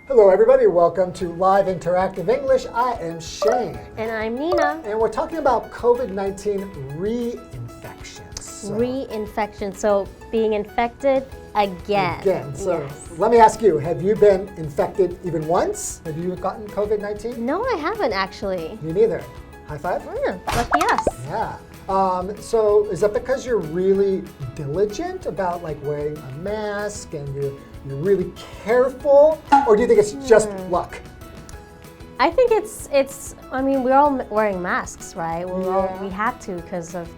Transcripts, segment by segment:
Hello everybody, welcome to Live Interactive English. I am Shane. And I'm Nina. And we're talking about COVID-19 reinfections. Reinfection, so being infected again. So yes. Let me ask you, have you been infected even once? Have you gotten COVID-19? No, I haven't actually. Me neither. High five? Lucky us. Yeah. So is that because you're really diligent about like wearing a mask and you're really careful, or do you think it's just luck? I think I mean, we're all wearing masks, right? We have to because of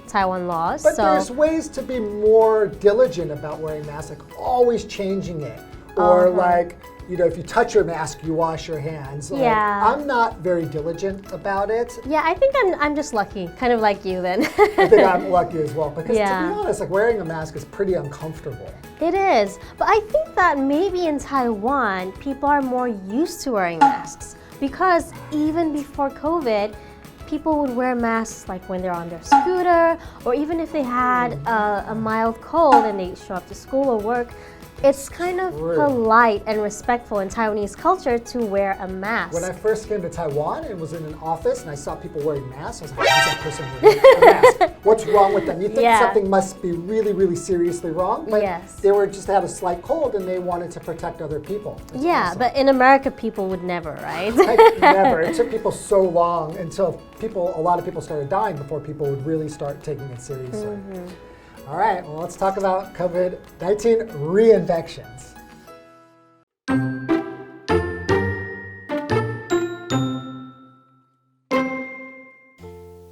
Taiwan laws. But there's ways to be more diligent about wearing masks, like always changing it. Or like, you know, if you touch your mask, you wash your hands. Like, I'm not very diligent about it. Yeah, I think I'm just lucky, kind of like you then. I think I'm lucky as well, because to be honest, like wearing a mask is pretty uncomfortable. It is, but I think that maybe in Taiwan, people are more used to wearing masks because even before COVID, people would wear masks like when they're on their scooter, or even if they had a mild cold and they show up to school or work. It's kind of polite and respectful in Taiwanese culture to wear a mask. When I first came to Taiwan and was in an office and I saw people wearing masks, I was like, how's that person wearing a mask? What's wrong with them? You think something must be really, really seriously wrong? But they were just had a slight cold and they wanted to protect other people. It's awesome. But in America, people would never, right? Never. It took people so long until a lot of people started dying before people would really start taking it seriously. All right, well, let's talk about COVID-19 reinfections.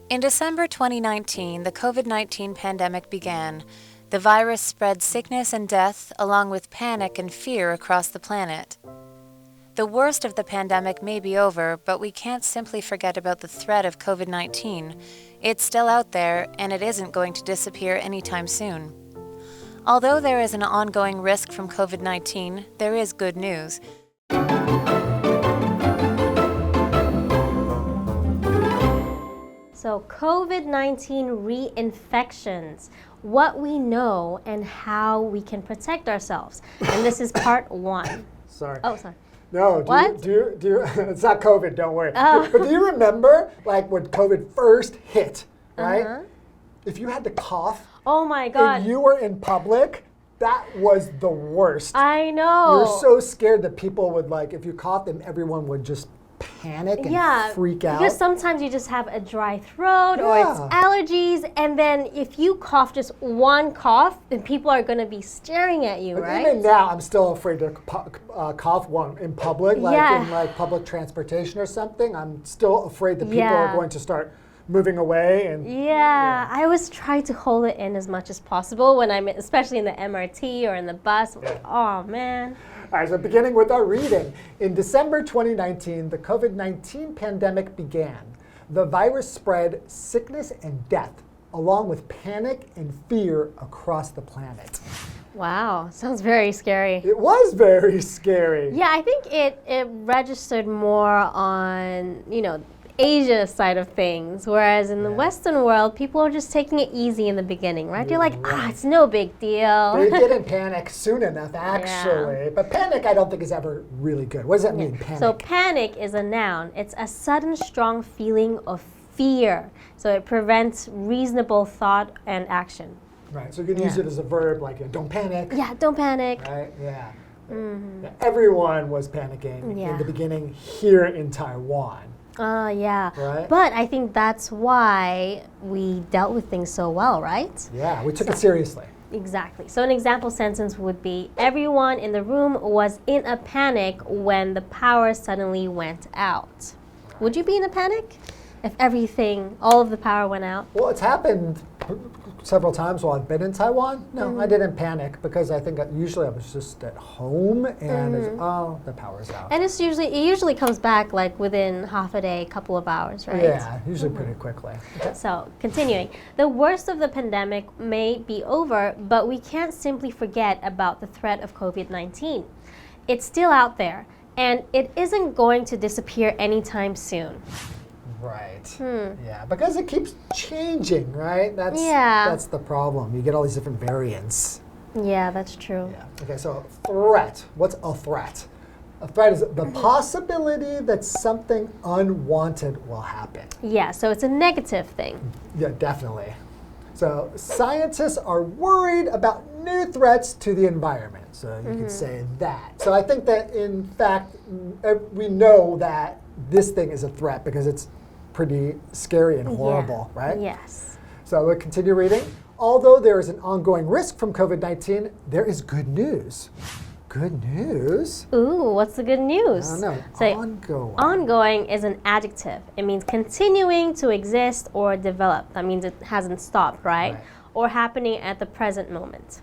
In December 2019, the COVID-19 pandemic began. The virus spread sickness and death, along with panic and fear across the planet. The worst of the pandemic may be over, but we can't simply forget about the threat of COVID-19. It's still out there, and it isn't going to disappear anytime soon. Although there is an ongoing risk from COVID-19, there is good news. So COVID-19 reinfections, what we know and how we can protect ourselves. And this is part 1. Sorry. Oh, sorry. No, do you, it's not COVID, don't worry. But do you remember, like, when COVID first hit, right? If you had to cough, oh my God, and you were in public, that was the worst. I know. You were so scared that people would, like, if you coughed, then everyone would just panic and freak out. Because sometimes you just have a dry throat or it's allergies, and then if you cough just one cough, then people are going to be staring at you, right? Even now, I'm still afraid to cough in public, like in like public transportation or something. I'm still afraid that people are going to start moving away. And I always try to hold it in as much as possible when I'm, especially in the MRT or in the bus. Oh man. All right, so beginning with our reading. In December 2019, the COVID-19 pandemic began. The virus spread sickness and death, along with panic and fear across the planet. Wow, sounds very scary. It was very scary. Yeah, I think it registered more on, you know, Asia side of things, whereas in the Western world, people are just taking it easy in the beginning, right? You're like, it's no big deal. They didn't panic soon enough, actually. But panic, I don't think, is ever really good. What does that mean, panic? So panic is a noun. It's a sudden, strong feeling of fear. So it prevents reasonable thought and action. Right, so you can use it as a verb, like, don't panic. Yeah, don't panic. Right, everyone was panicking in the beginning here in Taiwan. Right? But I think that's why we dealt with things so well, right? Yeah, we took it seriously. Exactly. So an example sentence would be, everyone in the room was in a panic when the power suddenly went out. Would you be in a panic if all of the power went out? Well, it's happened several times while I've been in Taiwan. No, I didn't panic because I think usually I was just at home and the power's out. And it usually comes back like within half a day, couple of hours, right? Yeah, usually pretty quickly. Okay. So continuing, the worst of the pandemic may be over, but we can't simply forget about the threat of COVID-19. It's still out there, and it isn't going to disappear anytime soon. Right. Yeah, because it keeps changing, right? That's the problem. You get all these different variants. Yeah, that's true. Yeah. Okay, so threat. What's a threat? A threat is the possibility that something unwanted will happen. Yeah, so it's a negative thing. Yeah, definitely. So scientists are worried about new threats to the environment. So you could say that. So I think that in fact, we know that this thing is a threat because it's pretty scary and horrible, right? Yes. So we'll continue reading. Although there is an ongoing risk from COVID-19, there is good news. Good news? Ooh, what's the good news? I don't know. So ongoing. Ongoing is an adjective. It means continuing to exist or develop. That means it hasn't stopped, right? Or happening at the present moment.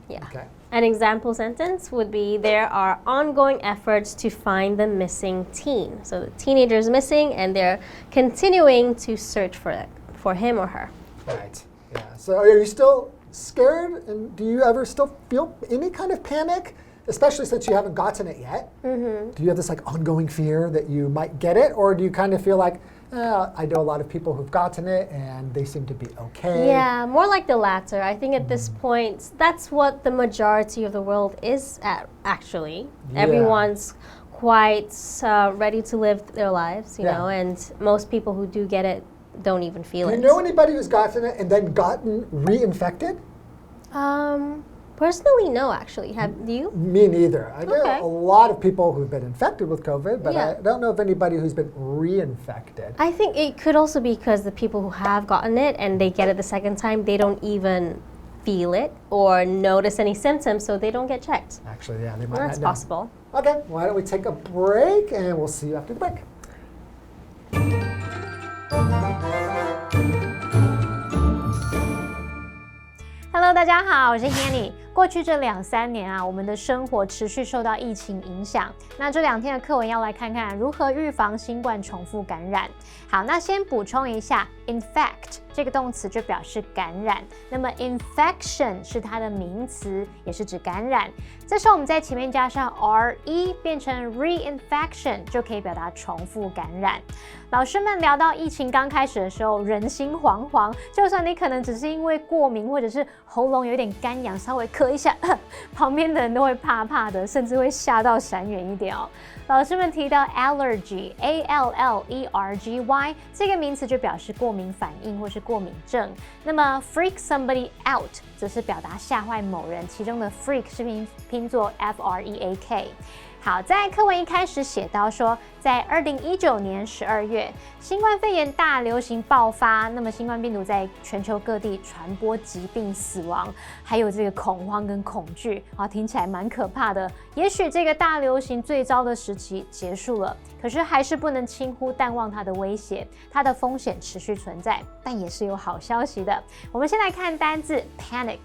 Yeah. Okay. An example sentence would be, there are ongoing efforts to find the missing teen. So the teenager is missing and they're continuing to search for him or her. Right. Yeah. So are you still scared? And do you ever still feel any kind of panic? Especially since you haven't gotten it yet. Do you have this like ongoing fear that you might get it? Or do you kind of feel like, I know a lot of people who've gotten it and they seem to be okay? Yeah, more like the latter. I think at this point, that's what the majority of the world is at, actually. Yeah. Everyone's quite ready to live their lives, you know, and most people who do get it don't even feel it. Do you know anybody who's gotten it and then gotten reinfected? Personally, no, actually. Do you? Me neither. I know a lot of people who've been infected with COVID, but I don't know of anybody who's been reinfected. I think it could also be because the people who have gotten it and they get it the second time, they don't even feel it or notice any symptoms, so they don't get checked. Actually, yeah, they might Well, not that's know. possible. Okay, why don't we take a break and we'll see you after the break. Hello， 大家好，我是 Hanny。过去这2-3年啊，我们的生活持续受到疫情影响。那这2天的课文要来看看如何预防新冠重复感染。好，那先补充一下 ，infect 这个动词就表示感染，那么 infection 是它的名词，也是指感染。这时候我们在前面加上 re 变成 reinfection， 就可以表达重复感染。老师们聊到疫情刚开始的时候，人心惶惶，就算你可能只是因为过敏或者是喉咙有点干痒，稍微咳一下，旁边的人都会怕怕的，甚至会吓到闪远一点哦。老师们提到 allergy A-L-L-E-R-G-Y 这个名词就表示过敏反应或是过敏症。那么 freak somebody out 则是表达吓坏某人，其中的 freak 是拼作 F-R-E-A-K。好，在课文一开始写到说，在2019年12月，新冠肺炎大流行爆发，那么新冠病毒在全球各地传播疾病、死亡，还有这个恐慌跟恐惧，听起来蛮可怕的。也许这个大流行最糟的时期结束了，可是还是不能轻忽淡忘它的威胁，它的风险持续存在，但也是有好消息的。我们先来看单字 panic。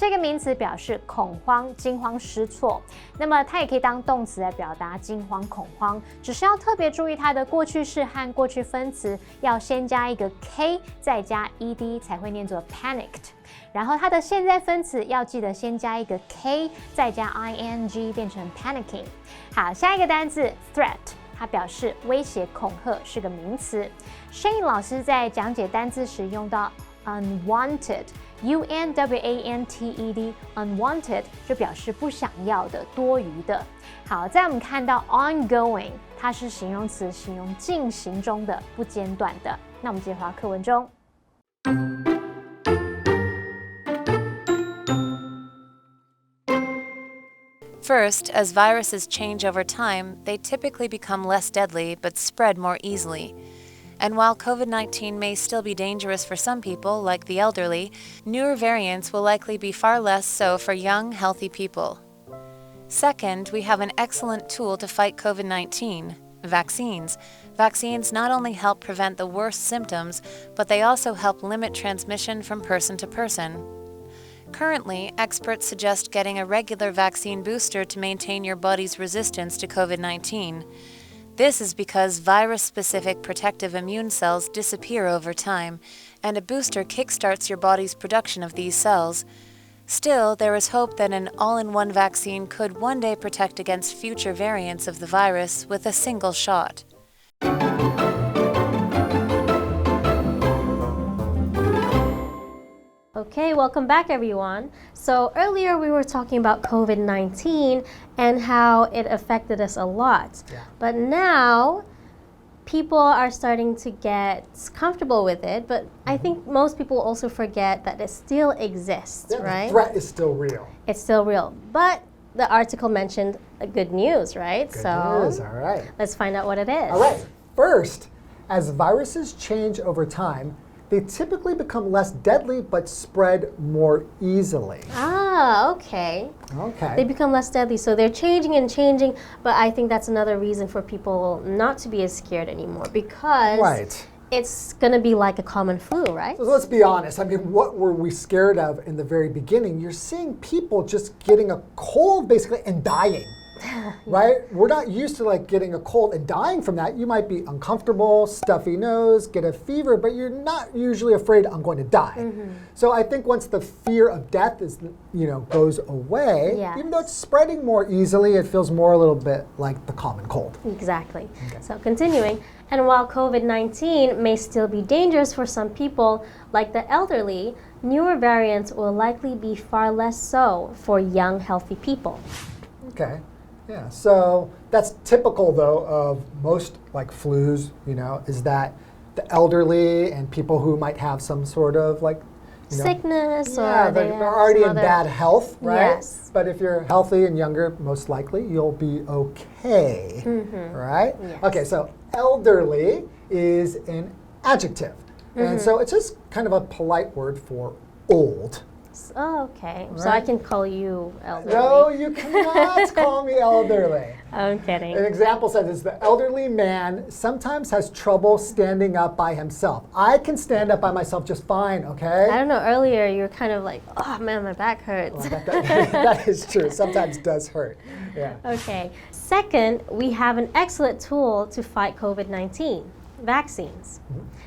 这个名词表示恐慌、惊慌失措，那么它也可以当动词来表达惊慌、恐慌，只是要特别注意它的过去式和过去分词要先加一个 k 再加 ed 才会念作 panicked， 然后它的现在分词要记得先加一个 k 再加 ing 变成 panicking。好，下一个单字 threat。它表示威胁、恐吓，是个名词。Shane 老师在讲解单字时用到 unwanted。unwanted unwanted 就表示不想要的、多余的。好，再我们看到 ongoing， 它是形容词，形容进行中的、不间断的。那我们接回到课文中。First, as viruses change over time, they typically become less deadly but spread more easily. And while COVID-19 may still be dangerous for some people, like the elderly, newer variants will likely be far less so for young, healthy people. Second, we have an excellent tool to fight COVID-19, vaccines. Vaccines not only help prevent the worst symptoms, but they also help limit transmission from person to person. Currently, experts suggest getting a regular vaccine booster to maintain your body's resistance to COVID-19. This is because virus-specific protective immune cells disappear over time, and a booster kickstarts your body's production of these cells. Still, there is hope that an all-in-one vaccine could one day protect against future variants of the virus with a single shot. Okay, welcome back everyone. So earlier we were talking about COVID-19 and how it affected us a lot. Yeah. But now people are starting to get comfortable with it, but I think most people also forget that it still exists, right? The threat is still real. It's still real. But the article mentioned good news, right? Good news, all right. Let's find out what it is. All right, first, as viruses change over time, they typically become less deadly but spread more easily. Ah, okay. Okay. They become less deadly, so they're changing and changing, but I think that's another reason for people not to be as scared anymore because it's going to be like a common flu, right? So let's be honest. I mean, what were we scared of in the very beginning? You're seeing people just getting a cold basically and dying. Right? We're not used to like getting a cold and dying from that. You might be uncomfortable, stuffy nose, get a fever, but you're not usually afraid I'm going to die. So I think once the fear of death is, goes away, even though it's spreading more easily, it feels more a little bit like the common cold. Exactly. Okay. So continuing, and while COVID-19 may still be dangerous for some people, like the elderly, newer variants will likely be far less so for young, healthy people. Okay. Yeah, so that's typical though of most like flus, is that the elderly and people who might have some sort of like sickness or they're already in bad health, right? Yes. But if you're healthy and younger, most likely you'll be okay, right? Yes. Okay, so elderly is an adjective, and so it's just kind of a polite word for old. Oh, okay. Right? So I can call you elderly. No, you cannot call me elderly. I'm kidding. An example says the elderly man sometimes has trouble standing up by himself. I can stand up by myself just fine, okay? I don't know, earlier you were kind of like, oh man, my back hurts. Well, that is true. Sometimes does hurt. Yeah. Okay. Second, we have an excellent tool to fight COVID-19, vaccines.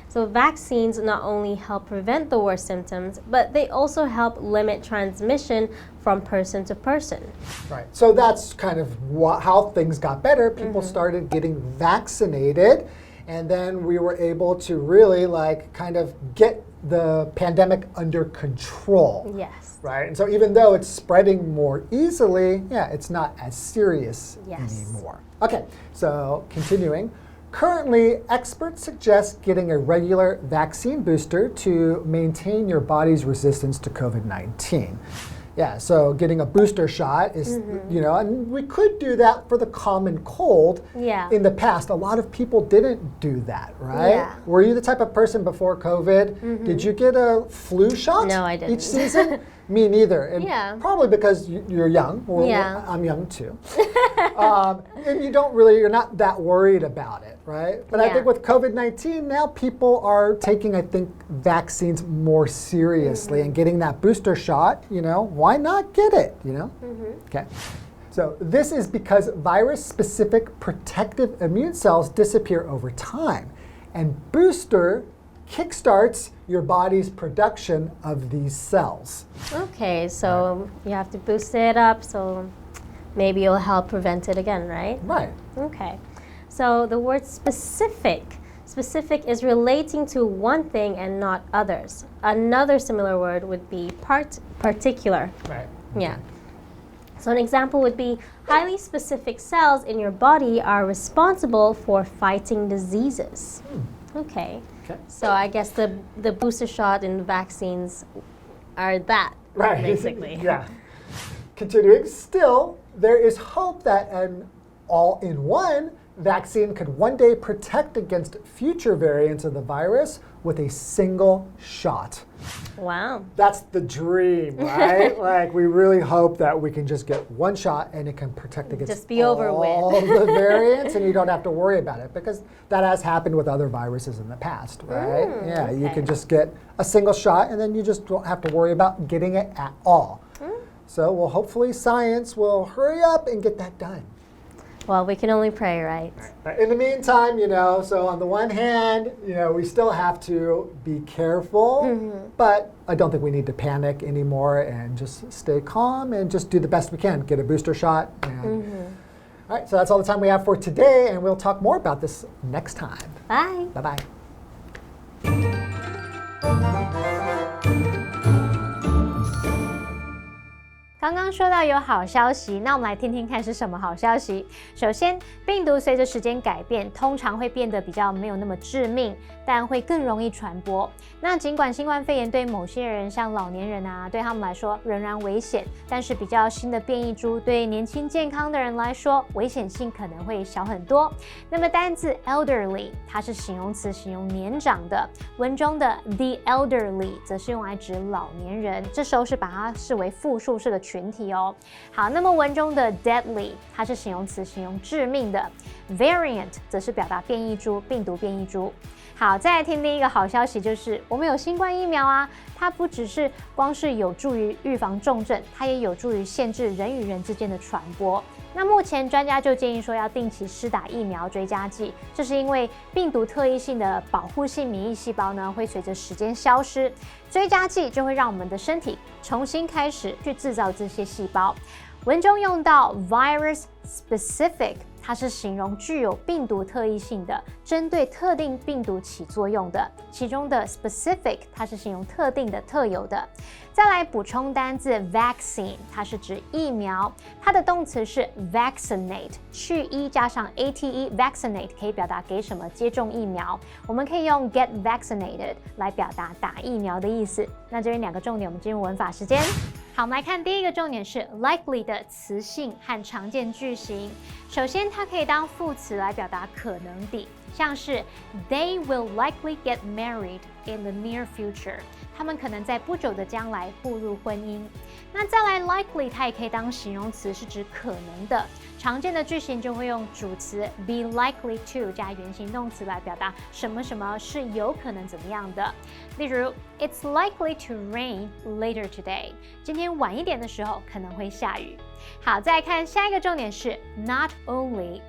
So vaccines not only help prevent the worst symptoms, but they also help limit transmission from person to person. Right. So that's kind of how things got better. People started getting vaccinated, and then we were able to really kind of get the pandemic under control. Yes. Right. And so even though it's spreading more easily, it's not as serious anymore. Okay. So continuing. Currently, experts suggest getting a regular vaccine booster to maintain your body's resistance to COVID-19. Yeah, so getting a booster shot is, and we could do that for the common cold. Yeah. In the past, a lot of people didn't do that, right? Yeah. Were you the type of person before COVID? Did you get a flu shot? No, I didn't. Each season? Me neither. And probably because you're young. Well, I'm young too. And you're not that worried about it, right? But I think with COVID-19, now people are taking, I think, vaccines more seriously and getting that booster shot, why not get it, Okay. So this is because virus-specific protective immune cells disappear over time. And booster kickstarts your body's production of these cells. Okay, so you have to boost it up, so maybe it'll help prevent it again, right? Right. Okay. So the word specific is relating to one thing and not others. Another similar word would be particular. Right. Yeah. So an example would be highly specific cells in your body are responsible for fighting diseases. Okay. So I guess the booster shot and vaccines are that, basically. Yeah. Continuing, still, there is hope that an all-in-one vaccine could one day protect against future variants of the virus with a single shot. Wow. That's the dream, right? We really hope that we can just get one shot and it can protect against just be over all with. the variants, and you don't have to worry about it because that has happened with other viruses in the past, right? You can just get a single shot and then you just don't have to worry about getting it at all. So hopefully science will hurry up and get that done. Well, we can only pray, right? In the meantime, so on the one hand, we still have to be careful, but I don't think we need to panic anymore and just stay calm and just do the best we can. Get a booster shot. And, all right, so that's all the time we have for today, and we'll talk more about this next time. Bye. Bye-bye. 刚刚说到有好消息，那我们来听听看是什么好消息。首先，病毒随着时间改变，通常会变得比较没有那么致命，但会更容易传播。那尽管新冠肺炎对某些人，像老年人啊，对他们来说仍然危险，但是比较新的变异株对年轻健康的人来说，危险性可能会小很多。那么单字 elderly 它是形容词，形容年长的。文中的 the elderly 则是用来指老年人，这时候是把它视为复数式的群体哦。好，那么文中的 deadly 它是形容词，形容致命的。variant 则是表达变异株，病毒变异株。好，再来听第一个好消息，就是我们有新冠疫苗啊，它不只是光是有助于预防重症，它也有助于限制人与人之间的传播。那目前专家就建议说要定期施打疫苗追加剂，这是因为病毒特异性的保护性免疫细胞呢会随着时间消失，追加剂就会让我们的身体重新开始去制造这些细胞。文中用到 virus specific， 它是形容具有病毒特异性的，针对特定病毒起作用的。其中的 specific 它是形容特定的、特有的。再来补充单字 vaccine， 它是指疫苗，它的动词是 vaccinate， 去一加上 ate vaccinate 可以表达给什么接种疫苗。我们可以用 get vaccinated 来表达打疫苗的意思。那这边两个重点，我们进入文法时间。好，我们来看第一个重点是 likely 的词性和常见句型。首先，它可以当副词来表达可能的，像是 They will likely get married in the near future。他们可能在不久的将来步入婚姻。那再来 likely 它也可以当形容词，是指可能的。常见的句型就会用主词 be likely to 加原形动词来表达什么什么是有可能怎么样的。例如 It's likely to rain later today。今天晚一点的时候可能会下雨。好，再来看下一个重点是 not only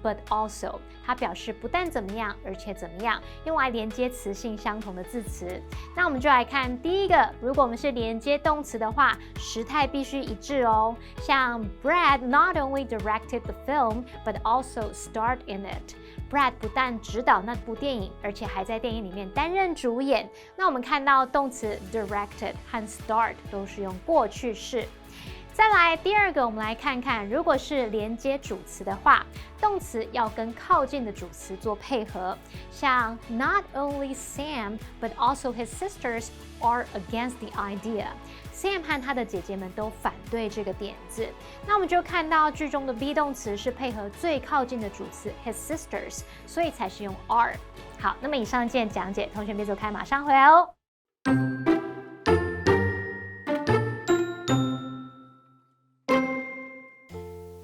but also， 它表示不但怎么样，而且怎么样，用来连接词性相同的字词。那我们就来看第一个，如果我们是连接动词的话，时态必须一致哦。像 Brad not only directed the film but also starred in it。Brad 不但指导那部电影，而且还在电影里面担任主演。那我们看到动词 directed 和 starred 都是用过去式。再来第二个，我们来看看，如果是连接主词的话，动词要跟靠近的主词做配合。像 Not only Sam but also his sisters are against the idea。Sam 和他的姐姐们都反对这个点子。那我们就看到句中的 be 动词是配合最靠近的主词 his sisters， 所以才是用 are。好，那么以上件讲解，同学别走开，马上回来哦。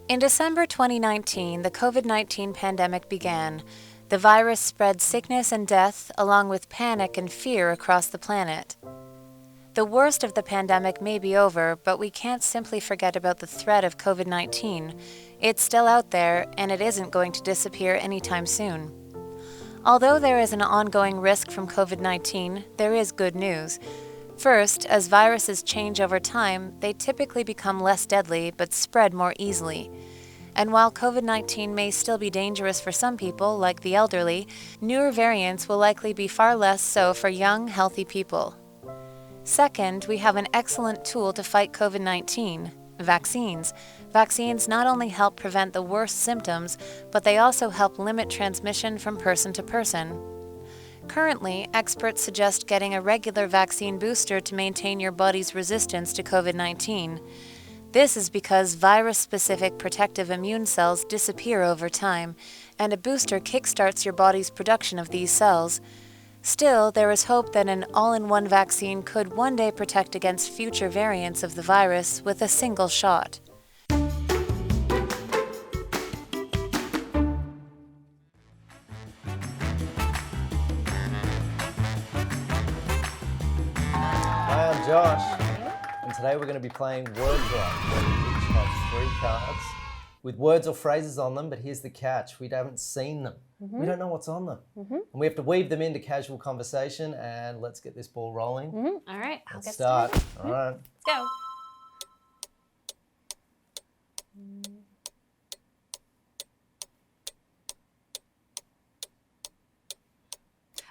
In December 2019, the COVID-19 pandemic began. The virus spread sickness and death, along with panic and fear across the planet. The worst of the pandemic may be over, but we can't simply forget about the threat of COVID-19. It's still out there, and it isn't going to disappear anytime soon. Although there is an ongoing risk from COVID-19, there is good news. First, as viruses change over time, they typically become less deadly but spread more easily. And while COVID-19 may still be dangerous for some people, like the elderly, newer variants will likely be far less so for young, healthy people. Second, we have an excellent tool to fight COVID-19, vaccines. Vaccines not only help prevent the worst symptoms, but they also help limit transmission from person to person. Currently, experts suggest getting a regular vaccine booster to maintain your body's resistance to COVID-19. This is because virus-specific protective immune cells disappear over time, and a booster kickstarts your body's production of these cells. Still, there is hope that an all-in-one vaccine could one day protect against future variants of the virus with a single shot. Hi, I'm Josh, and today we're going to be playing Word Rock, where we each have 3 cards with words or phrases on them, but here's the catch. We haven't seen them. We don't know what's on them. And we have to weave them into casual conversation, and let's get this ball rolling. All right, Let's start. All right. Let's go.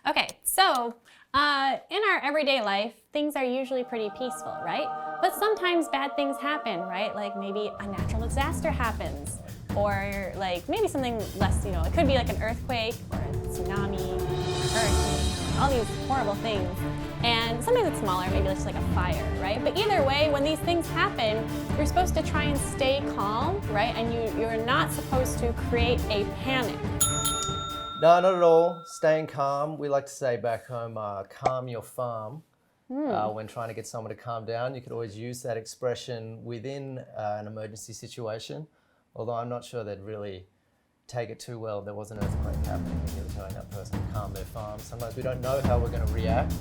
Okay, so in our everyday life, things are usually pretty peaceful, right? But sometimes bad things happen, right? Like maybe a natural disaster happens, or like maybe something less, it could be like an earthquake or a tsunami, hurricane, all these horrible things. And sometimes it's smaller, maybe it's like a fire, right? But either way, when these things happen, you're supposed to try and stay calm, right? And you're not supposed to create a panic. No, not at all. Staying calm. We like to say back home, calm your farm. When trying to get someone to calm down, you could always use that expression within an emergency situation. Although I'm not sure they'd really take it too well if there was an earthquake happening and you were telling that person to calm their farm. Sometimes we don't know how we're going to react.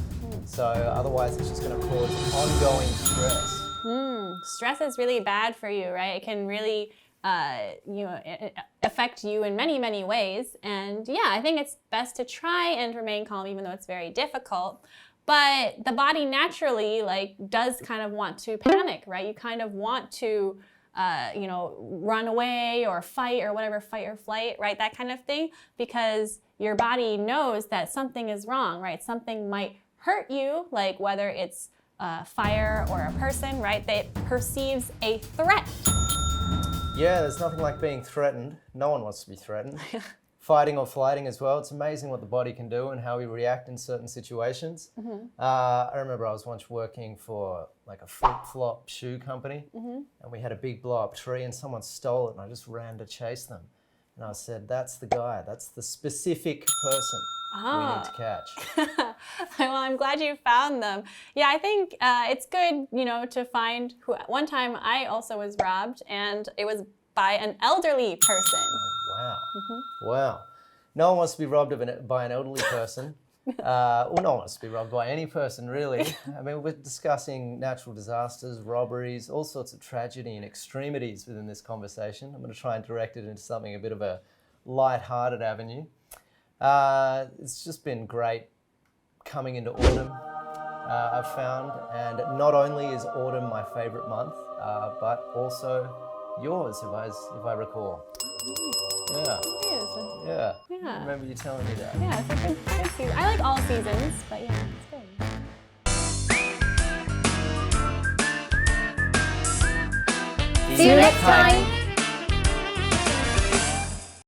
So otherwise it's just going to cause ongoing stress. Stress is really bad for you, right? It can really affect you in many, many ways. And yeah, I think it's best to try and remain calm even though it's very difficult. But the body naturally does kind of want to panic, right? You kind of want to run away or fight or whatever, fight or flight, right? That kind of thing, because your body knows that something is wrong, right? Something might hurt you, like whether it's fire or a person, right? It perceives a threat. Yeah, there's nothing like being threatened. No one wants to be threatened. Fighting or flighting as well. It's amazing what the body can do and how we react in certain situations. I remember I was once working for like a flip-flop shoe company, and we had a big blow-up tree and someone stole it and I just ran to chase them. And I said, that's the guy, that's the specific person we need to catch. Well, I'm glad you found them. Yeah, I think it's good, to find who. One time I also was robbed and it was by an elderly person. Wow. Wow. No one wants to be robbed by an elderly person. Well, no one wants to be robbed by any person, really. I mean, we're discussing natural disasters, robberies, all sorts of tragedy and extremities within this conversation. I'm going to try and direct it into something a bit of a light-hearted avenue. It's just been great coming into autumn, I've found. And not only is autumn my favourite month, but also yours, if I recall. Yeah. It is. Yeah. Yeah. I remember you telling me that. Yeah, it's a good season. I like all seasons, but yeah, it's good. See you next time.